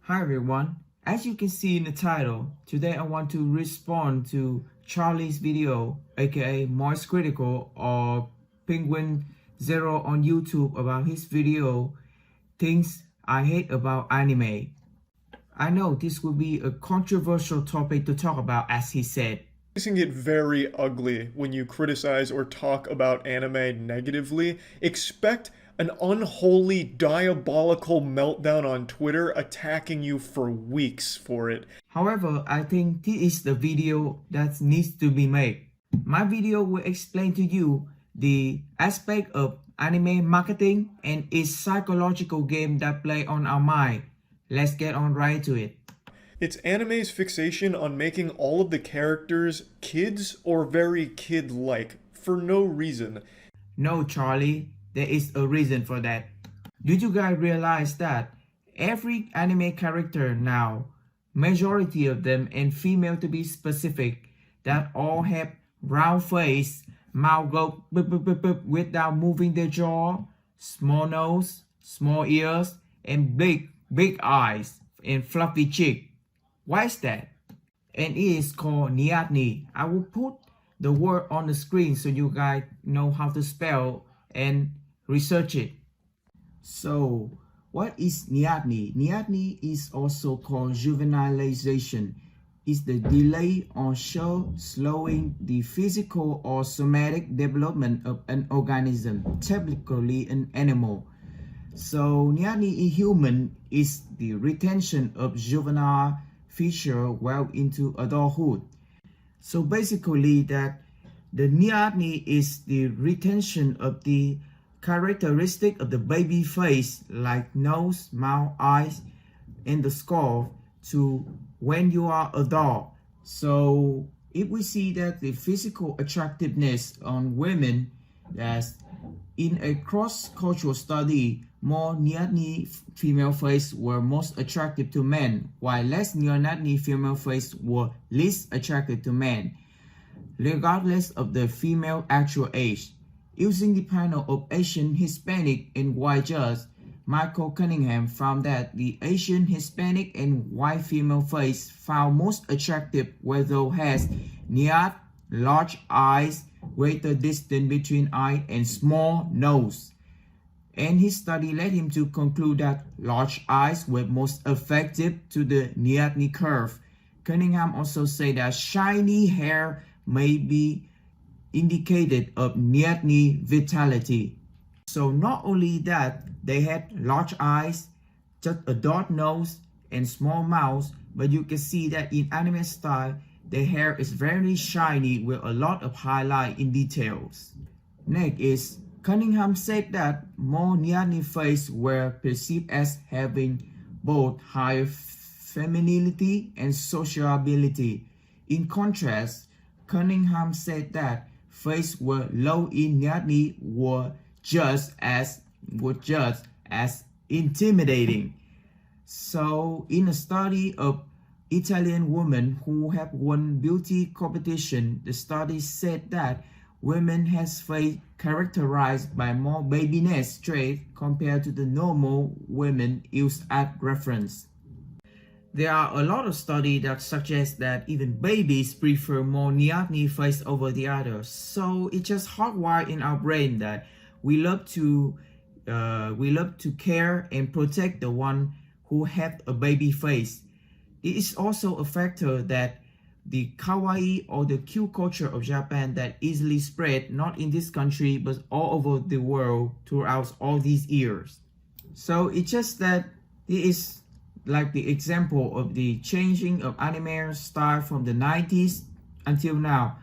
Hi everyone, as you can see in the title, today I want to respond to Charlie's video, aka Moist Critical or Penguin Zero on YouTube about his video, Things I Hate About Anime. I know this will be a controversial topic to talk about, as he said. It can get very ugly when you criticize or talk about anime negatively. Expect an unholy, diabolical meltdown on Twitter attacking you for weeks for it. However, I think this is the video that needs to be made. My video will explain to you the aspect of anime marketing and its psychological game that play on our mind. Let's get on right to it. It's anime's fixation on making all of the characters kids or very kid-like for no reason. No, Charlie, there is a reason for that. Did you guys realize that every anime character now, majority of them, and female to be specific, that all have round face, mouth go without moving their jaw, small nose, small ears, and big eyes and fluffy cheek. Why is that? And it is called Niatni. I will put the word on the screen so you guys know how to spell and research it. So, what is Niatni? Niatni is also called juvenilization. It's the delay or slowing the physical or somatic development of an organism, typically an animal. So, Niatni in human is the retention of juvenile feature well into adulthood. So basically that the Niatni is the retention of the characteristic of the baby face like nose, mouth, eyes, and the skull to when you are adult. So if we see that the physical attractiveness on women, as in a cross-cultural study, more Niatni female face were most attractive to men, while less Niatni female face were least attractive to men, regardless of the female actual age. Using the panel of Asian, Hispanic, and white judges, Michael Cunningham found that the Asian, Hispanic, and white female face found most attractive where those has Niat, large eyes, greater distance between eye, and small nose. And his study led him to conclude that large eyes were most effective to the Niatni curve. Cunningham also said that shiny hair may be indicated of Niatni vitality. So not only that, they had large eyes, just a dark nose, and small mouths, but you can see that in anime style, their hair is very shiny with a lot of highlight in details. Next is Cunningham said that more Niatni faces were perceived as having both higher femininity and sociability. In contrast, Cunningham said that faces were low in Niatni were judged as intimidating. So, in a study of Italian women who have won beauty competition, the study said that women has face characterized by more babiness trait compared to the normal women used as reference. There are a lot of studies that suggest that even babies prefer more Niatni face over the others. So it's just hardwired in our brain that we love to care and protect the one who have a baby face. It is also a factor that the kawaii or the cute culture of Japan that easily spread not in this country but all over the world throughout all these years. So it's just that it is like the example of the changing of anime style from the 90s until now.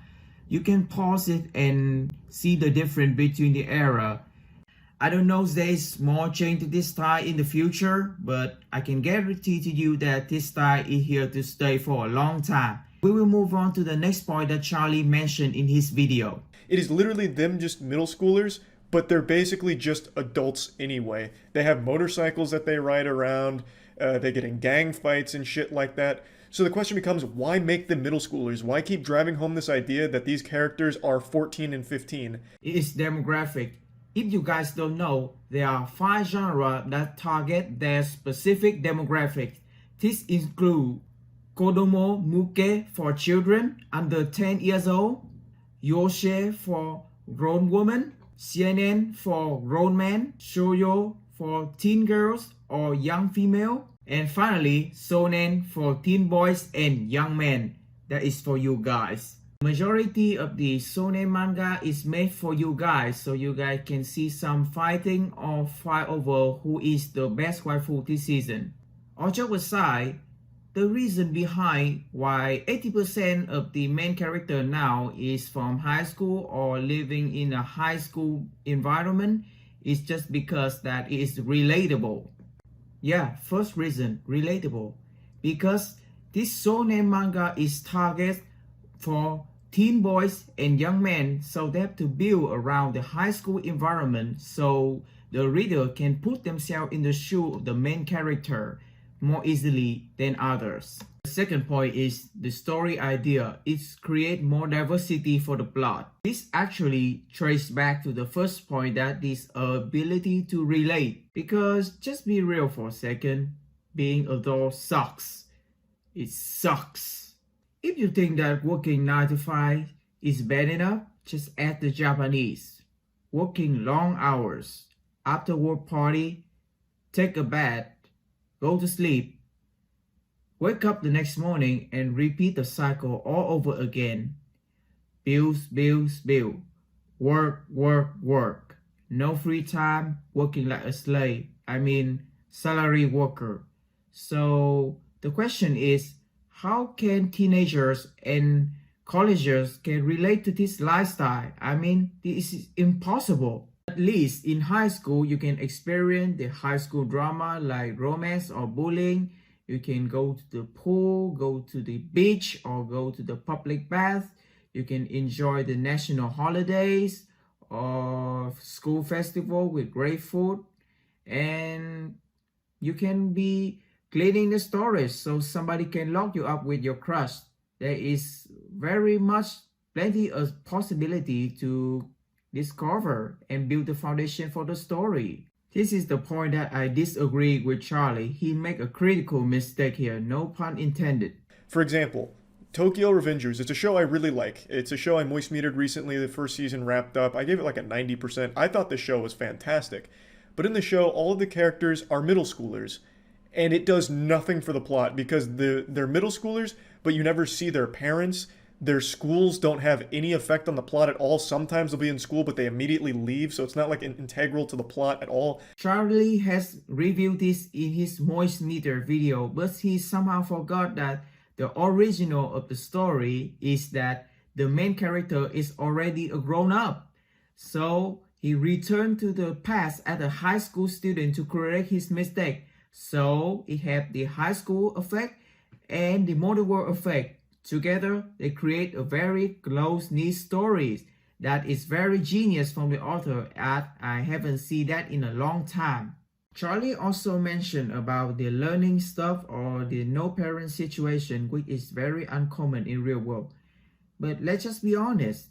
You can pause it and see the difference between the era. I don't know if there is more change to this style in the future, but I can guarantee to you that this style is here to stay for a long time. We will move on to the next point that Charlie mentioned in his video. It is literally them just middle schoolers, but they're basically just adults anyway. They have motorcycles that they ride around, they get in gang fights and shit like that. So the question becomes, why make them middle schoolers? Why keep driving home this idea that these characters are 14 and 15? It is demographic. If you guys don't know, there are 5 genres that target their specific demographic. This includes Kodomo Muke for children under 10 years old, Yoshe for grown women, CNN for grown men, Shoujo for teen girls or young female, and finally Shonen for teen boys and young men. That is for you guys. Majority of the shonen manga is made for you guys, so you guys can see some fighting or fight over who is the best waifu this season. All joke aside, the reason behind why 80% of the main character now is from high school or living in a high school environment is just because that it is relatable. Yeah, first reason, relatable. Because this shonen manga is targeted for teen boys and young men, so they have to build around the high school environment so the reader can put themselves in the shoe of the main character more easily than others. The second point is the story idea. It creates more diversity for the plot. This actually traces back to the first point, that is ability to relate. Because just be real for a second, being adult sucks. It sucks. If you think that working 9 to 5 is bad enough, just add the Japanese. Working long hours, after work party, take a bath, go to sleep, wake up the next morning and repeat the cycle all over again. Bills, bills, bill. Work, work, work. No free time, working like a slave. I mean, salary worker. So the question is, how can teenagers and colleges can relate to this lifestyle? I mean, this is impossible. At least in high school, you can experience the high school drama like romance or bullying. You can go to the pool, go to the beach, or go to the public bath. You can enjoy the national holidays or school festival with great food. And you can be cleaning the storage so somebody can lock you up with your crush. There is very much plenty of possibility to discover and build the foundation for the story. This is the point that I disagree with Charlie. He make a critical mistake here, no pun intended. For example, Tokyo Revengers, it's a show I really like. It's a show I moist metered recently. The first season wrapped up. I gave it like a 90%. I thought the show was fantastic. But in the show, all of the characters are middle schoolers. And it does nothing for the plot because they're middle schoolers, but you never see their parents. Their schools don't have any effect on the plot at all. Sometimes they'll be in school, but they immediately leave, so it's not like integral to the plot at all. Charlie has reviewed this in his Moist Meter video, but he somehow forgot that the original of the story is that the main character is already a grown-up. So he returned to the past as a high school student to correct his mistake. So it had the high school effect and the modern world effect. Together, they create a very close-knit story that is very genius from the author, as I haven't seen that in a long time. Charlie also mentioned about the learning stuff or the no-parent situation, which is very uncommon in real world. But let's just be honest,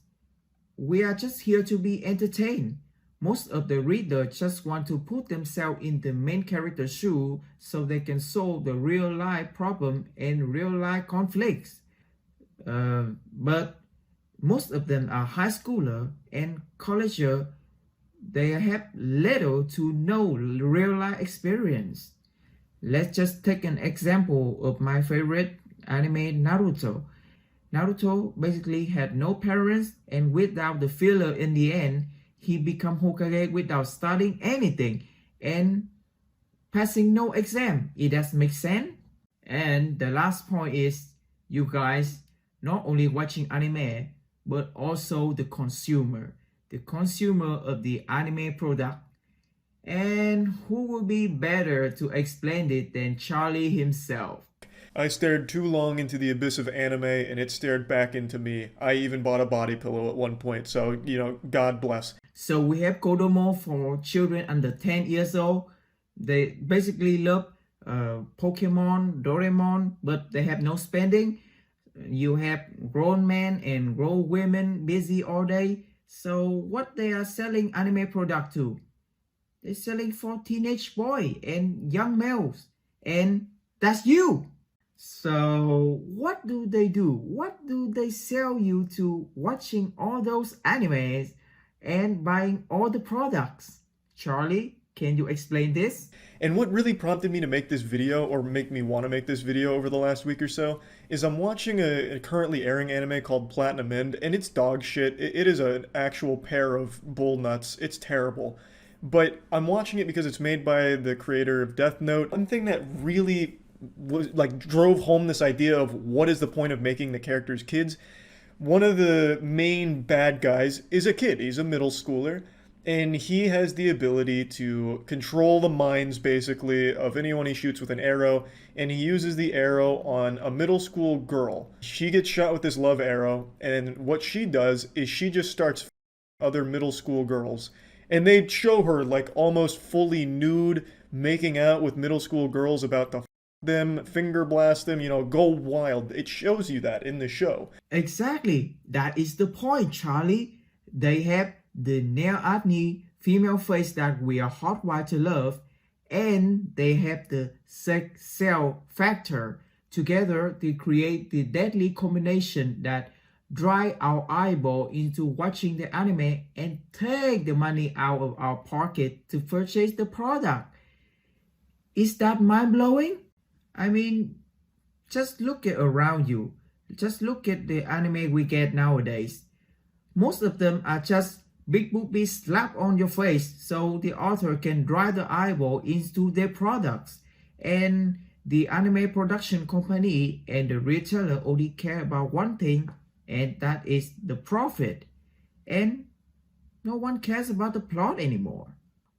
we are just here to be entertained. Most of the readers just want to put themselves in the main character's shoe so they can solve the real-life problem and real-life conflicts. But most of them are high schooler and colleger. They have little to no real-life experience. Let's just take an example of my favorite anime, Naruto. Naruto basically had no parents, and without the filler in the end, he became Hokage without studying anything and passing no exam. It does make sense. And the last point is, you guys not only watching anime, but also the consumer of the anime product. And who will be better to explain it than Charlie himself? I stared too long into the abyss of anime, and it stared back into me. I even bought a body pillow at one point, so, God bless. So we have Kodomo for children under 10 years old. They basically love Pokemon, Doraemon, but they have no spending. You have grown men and grown women busy all day. So what they are selling anime product to? They're selling for teenage boy and young males. And That's you. So what do they do? What do they sell you to watching all those animes and buying all the products? Charlie, can you explain this? And what really prompted me to make this video, or make me want to make this video over the last week or so, is I'm watching a currently airing anime called Platinum End, and it's dog shit. It is an actual pair of bull nuts. It's terrible. But I'm watching it because it's made by the creator of Death Note. One thing that really was like drove home this idea of what is the point of making the characters kids. One of the main bad guys is a kid. He's a middle schooler, and he has the ability to control the minds basically of anyone he shoots with an arrow, and he uses the arrow on a middle school girl. She gets shot with this love arrow, and what she does is she just starts other middle school girls, and they show her like almost fully nude making out with middle school girls, about to them, finger blast them, go wild. It shows you that in the show. Exactly. That is the point, Charlie. They have the nail acne female face that we are hardwired to love, and they have the sex cell factor. Together, they create the deadly combination that drive our eyeball into watching the anime and take the money out of our pocket to purchase the product. Is that mind-blowing? I mean, just look at around you. Just look at the anime we get nowadays. Most of them are just big boobies slapped on your face so the author can drive the eyeball into their products. And the anime production company and the retailer only care about one thing, and that is the profit. And no one cares about the plot anymore.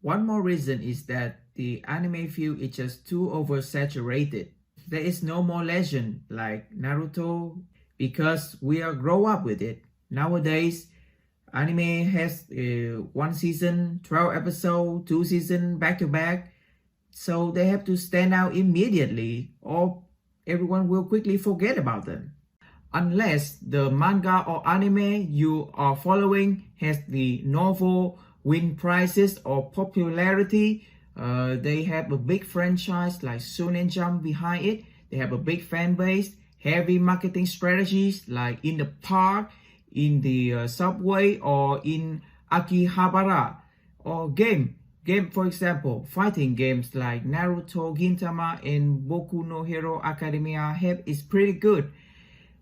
One more reason is that the anime field is just too oversaturated. There is no more legend like Naruto because we are grow up with it. Nowadays, anime has one season, 12 episodes, two seasons back to back. So they have to stand out immediately or everyone will quickly forget about them. Unless the manga or anime you are following has the novel win prizes or popularity, they have a big franchise like Shonen Jump behind it. They have a big fan base, heavy marketing strategies like in the park, in the subway, or in Akihabara, or game, for example, fighting games like Naruto, Gintama, and Boku no Hero Academia is pretty good.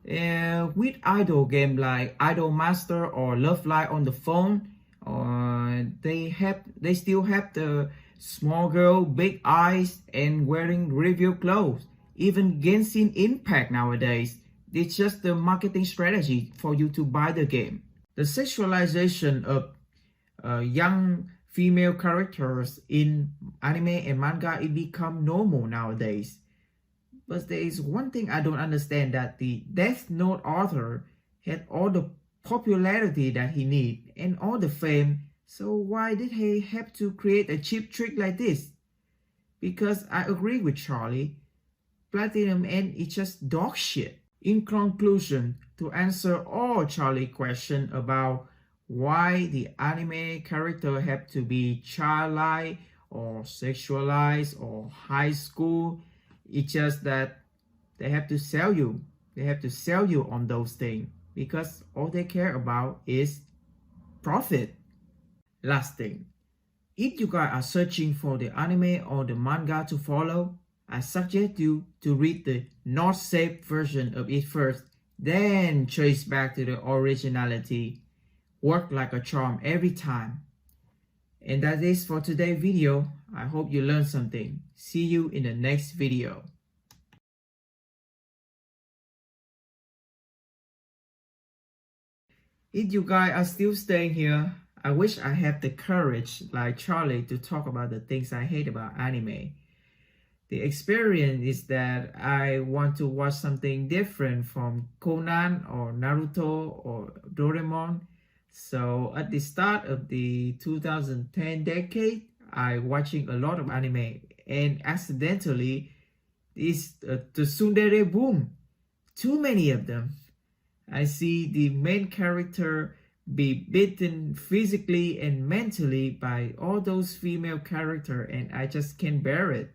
With idol game like Idol Master or Love Live on the phone, they still have the small girl, big eyes, and wearing reveal clothes. Even Genshin Impact nowadays, it's just the marketing strategy for you to buy the game. The sexualization of young female characters in anime and manga, it become normal nowadays. But there is one thing I don't understand, that the Death Note author had all the popularity that he need and all the fame, so why did he have to create a cheap trick like this? Because I agree with Charlie, Platinum End is just dog shit. In conclusion, to answer all Charlie's question about why the anime character have to be childlike or sexualized or high school, it's just that they have to sell you. They have to sell you on those things because all they care about is profit. Last thing, if you guys are searching for the anime or the manga to follow, I suggest you to read the not safe version of it first, then trace back to the originality. Work like a charm every time. And that is for today's video. I hope you learned something. See you in the next video. If you guys are still staying here, I wish I had the courage like Charlie to talk about the things I hate about anime. The experience is that I want to watch something different from Conan or Naruto or Doraemon. So at the start of the 2010 decade, I watching a lot of anime, and accidentally is the tsundere boom. Too many of them. I see the main character be beaten physically and mentally by all those female characters, and I just can't bear it.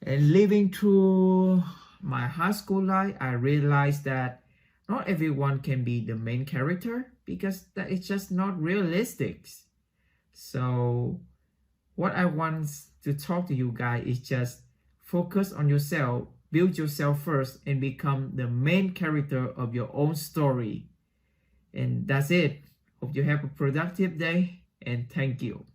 And living through my high school life, I realized that not everyone can be the main character because that is just not realistic. So what I want to talk to you guys is just focus on yourself, build yourself first, and become the main character of your own story. And that's it. Hope you have a productive day, and thank you.